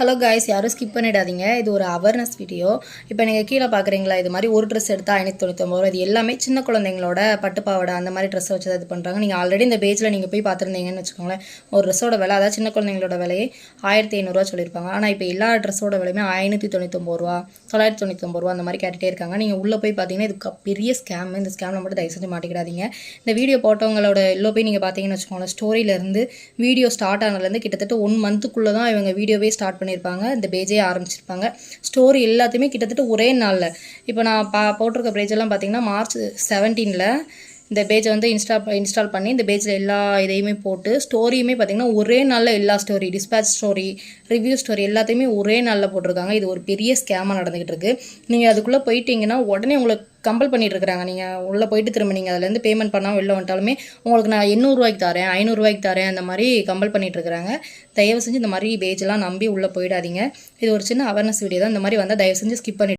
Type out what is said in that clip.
Hello guys, யாரும் skip பண்ணிடாதீங்க. இது ஒரு அவேர்னஸ் வீடியோ. இப்போ நீங்கள் கீழே பார்க்குறீங்களா, இது மாதிரி ஒரு ட்ரெஸ் எடுத்தால் 599 ரூபா. இது எல்லாமே சின்ன குழந்தைங்களோட பட்டுப்பாவடை அந்த மாதிரி ட்ரெஸ்ஸை வச்சு இது பண்ணுறாங்க. நீங்கள் ஆல்ரெடி இந்த பேஜில் நீங்கள் போய் பார்த்துருந்தீங்கன்னு வச்சுக்கோங்களேன், ஒரு ட்ரெஸ்ஸோட விலை, அதாவது சின்ன குழந்தைங்களோட விலையே 1500 சொல்லியிருப்பாங்க. ஆனால் இப்போ எல்லா ட்ரெஸ்ஸோட விலையுமே 599 ரூபா, 999 ரூபா அந்த மாதிரி கேட்டுகிட்டே இருக்காங்க. நீங்கள் உள்ளே போய் பார்த்தீங்கன்னா இது பெரிய ஸ்கேம். இந்த ஸ்கேமில் மட்டும் தயவு செஞ்சு மாட்டிக்கிடாதீங்க. இந்த வீடியோ போட்டவங்களோட எல்லோ போய் நீங்கள் பார்த்தீங்கன்னு வச்சுக்கோங்களேன், ஸ்டோரியிலேருந்து வீடியோ ஸ்டார்ட் ஆனதுலேருந்து கிட்டத்தட்ட 1 மந்த்துக்குள்ளே தான் இவங்க வீடியோவே ஸ்டார்ட் பண்ணியிருப்பாங்க, இந்த பேஜே ஆரம்பிச்சிருப்பாங்க. ஸ்டோரி எல்லாத்தையுமே கிட்டத்தட்ட ஒரே நாளில், இப்போ நான் போட்டிருக்க பேஜெல்லாம் பார்த்தீங்கன்னா மார்ச் 17 இந்த பேஜை வந்து இன்ஸ்டால் பண்ணி இந்த பேஜில் எல்லா இதையுமே போட்டு ஸ்டோரியுமே பார்த்திங்கன்னா ஒரே நாளில் எல்லா story, dispatch story, review story எல்லாத்தையுமே ஒரே நாளில் போட்டிருக்காங்க. இது ஒரு பெரிய ஸ்கேமாக நடந்துகிட்டு இருக்குது. நீங்கள் அதுக்குள்ளே போயிட்டீங்கன்னா உடனே உங்களுக்கு கம்பல் பண்ணிட்டு இருக்கிறாங்க. நீங்கள் உள்ளே போயிட்டு திரும்ப நீங்கள் அதுலேருந்து பேமெண்ட் பண்ணாமல் வெளில வந்துட்டாலுமே உங்களுக்கு நான் 800 ரூபாய்க்கு தரேன், 500 ரூபாய்க்கு தரேன், அந்த மாதிரி கம்பல் பண்ணிட்டு இருக்கிறாங்க. தயவு செஞ்சு இந்த மாதிரி பேஜெல்லாம் நம்பி உள்ளே போயிடாதீங்க. இது ஒரு சின்ன அவேர்னஸ் வீடியோ தான். இந்த மாதிரி வந்தால் தயவு செஞ்சு ஸ்கிப் பண்ணி